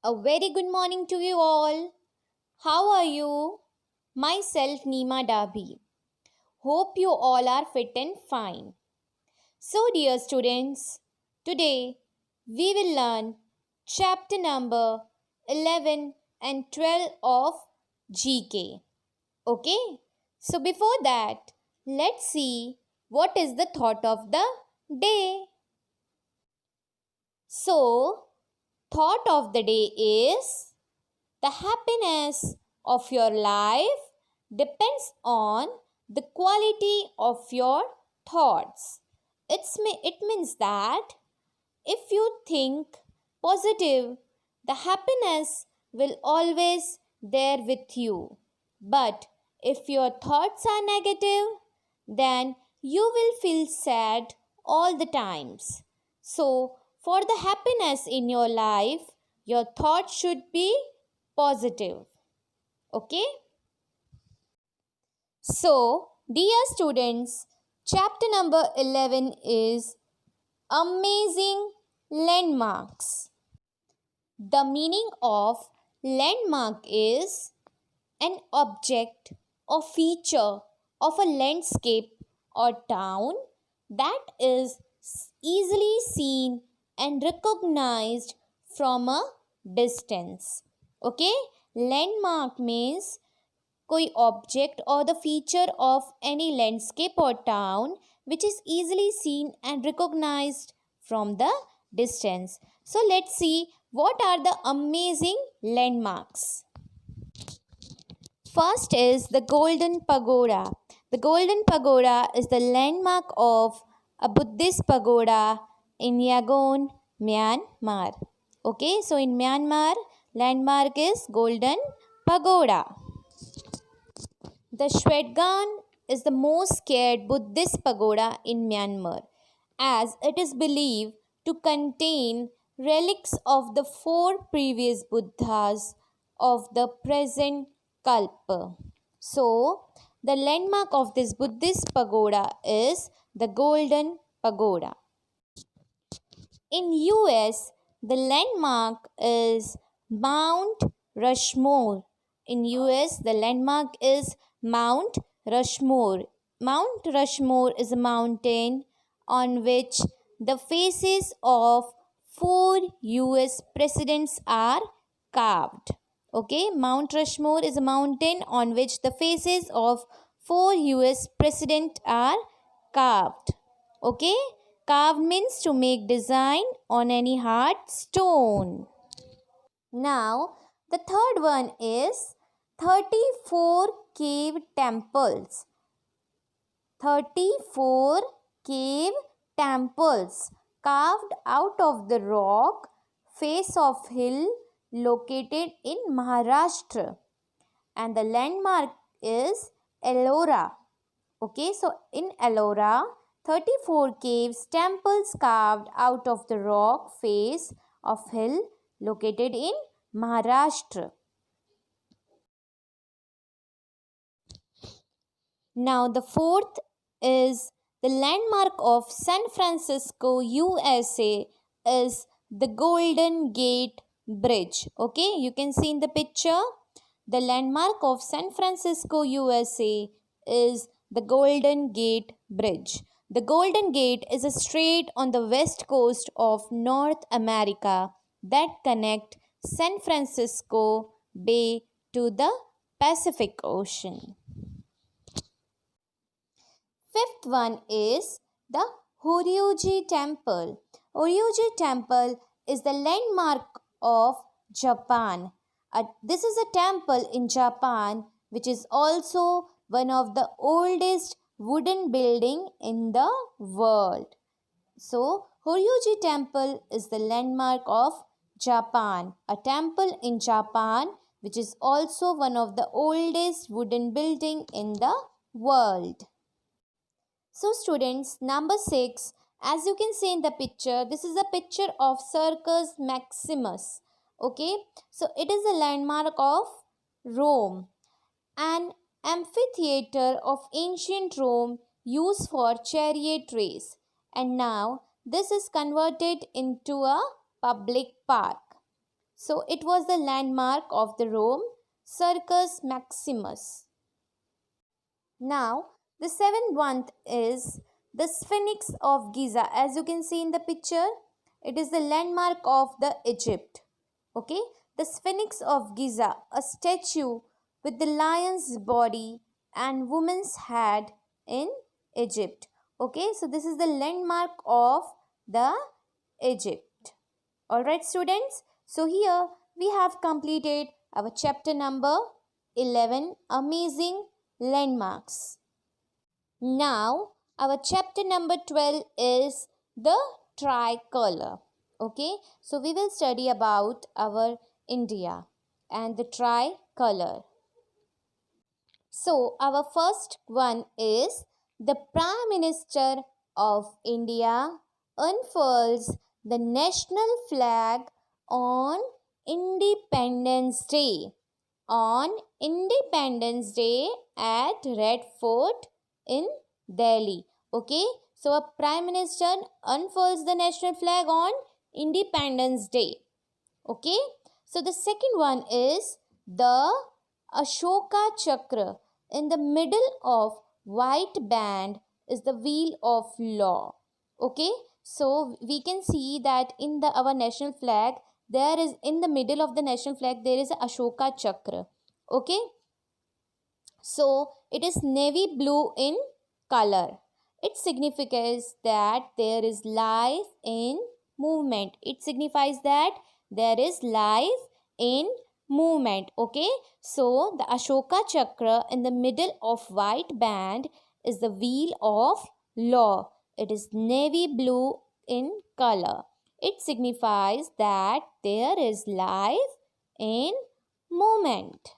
A very good morning to you all. How are you? Myself Neema Dabi. Hope you all are fit and fine. So, dear students, today we will learn chapter number 11 and 12 of GK. Okay? So, before that, let's see what is the thought of the day. So, thought of the day is the happiness of your life depends on the quality of your thoughts. It means that if you think positive, the happiness will always there with you. But if your thoughts are negative, then you will feel sad all the times. So, for the happiness in your life, your thoughts should be positive. Okay? So, dear students, chapter number 11 is Amazing Landmarks. The meaning of landmark is an object or feature of a landscape or town that is easily seen and recognized from a distance. Okay? Landmark means कोई object or the feature of any landscape or town which is easily seen and recognized from the distance. So let's see what are the amazing landmarks. First is the Golden Pagoda. The Golden Pagoda is the landmark of a Buddhist pagoda in Yangon, Myanmar. Okay, so in Myanmar, landmark is Golden Pagoda. The Shwedagon is the most scared Buddhist pagoda in Myanmar, as it is believed to contain relics of the four previous Buddhas of the present Kalpa. So, the landmark of this Buddhist pagoda is the Golden Pagoda. In US, the landmark is Mount Rushmore. In US, the landmark is Mount Rushmore. Mount Rushmore is a mountain on which the faces of four US presidents are carved. Okay, Mount Rushmore is a mountain on which the faces of four US presidents are carved. Okay, carved means to make design on any hard stone. Now, the third one is 34 cave temples. 34 cave temples carved out of the rock face of hill located in Maharashtra, and the landmark is Ellora. Okay, so in Ellora, 34 caves, temples carved out of the rock face of hill located in Maharashtra. Now the fourth is the landmark of San Francisco, USA is the Golden Gate Bridge. Okay, you can see in the picture the landmark of San Francisco, USA is the Golden Gate Bridge. The Golden Gate is a strait on the west coast of North America that connect San Francisco Bay to the Pacific Ocean. Fifth one is the Horyuji Temple. Horyuji Temple is the landmark of Japan. This is a temple in Japan which is also one of the oldest wooden building in the world. So, Horyuji Temple is the landmark of Japan. A temple in Japan which is also one of the oldest wooden building in the world. So students, number 6, as you can see in the picture, this is a picture of Circus Maximus. Okay, so it is a landmark of Rome, an amphitheater of ancient Rome used for chariot race, and now this is converted into a public park. So it was the landmark of the Rome Circus Maximus. Now, the seventh one is the Sphinx of Giza. As you can see in the picture, it is the landmark of the Egypt. Okay, the Sphinx of Giza, a statue with the lion's body and woman's head in Egypt. Okay, so this is the landmark of the Egypt. Alright students, so here we have completed our chapter number 11, Amazing Landmarks. Now our chapter number 12 is the tricolor. Okay, so we will study about our India and the tricolor. So our first one is the Prime Minister of India unfurls the national flag on Independence Day. On Independence Day at Red Fort in Delhi. Okay, so a Prime Minister unfurls the national flag on Independence Day. Okay, so the second one is the Ashoka Chakra. In the middle of white band is the wheel of law. Okay, so we can see that in our national flag, there is in the middle of the national flag there is a Ashoka Chakra. Okay, so it is navy blue in color. It signifies that there is life in movement. It signifies that there is life in movement. Okay, so the Ashoka Chakra in the middle of white band is the wheel of law. It is navy blue in color. It signifies that there is life in movement.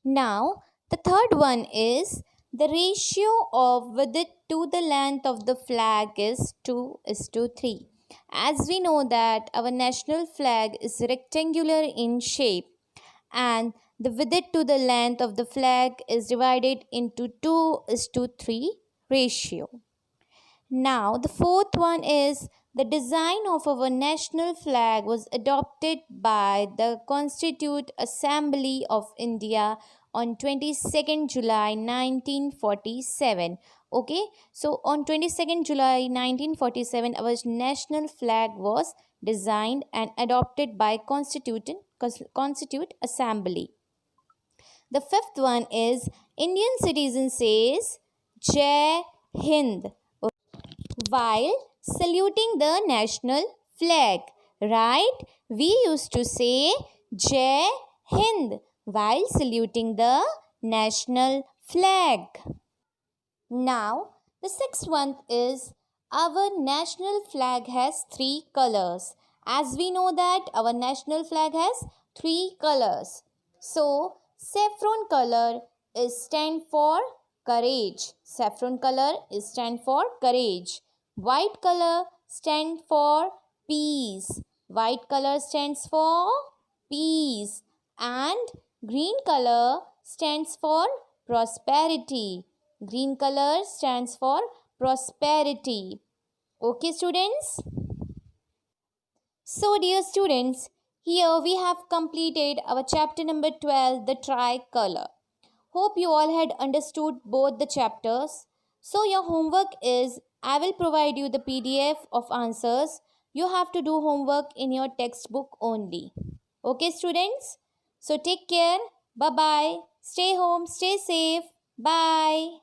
Now, the third one is the ratio of width to the length of the flag is 2:3. As we know that our national flag is rectangular in shape and the width to the length of the flag is divided into 2:3 ratio. Now, the fourth one is the design of our national flag was adopted by the Constituent Assembly of India on 22nd July 1947. Okay, so on 22nd July 1947, our national flag was designed and adopted by Constituent Assembly. The fifth one is Indian citizen says Jai Hind while saluting the national flag. Right? We used to say Jai Hind while saluting the national flag. Now, the sixth one is our national flag has three colors. As we know that our national flag has three colors. So, saffron color is stand for courage. Saffron color is stand for courage. White color stand for peace. White color stands for peace. And green color stands for prosperity. Green color stands for prosperity. Okay, students? So, dear students, here we have completed our chapter number 12, the tricolor. Hope you all had understood both the chapters. So, your homework is I will provide you the PDF of answers. You have to do homework in your textbook only. Okay, students? So, take care. Bye-bye. Stay home. Stay safe. Bye.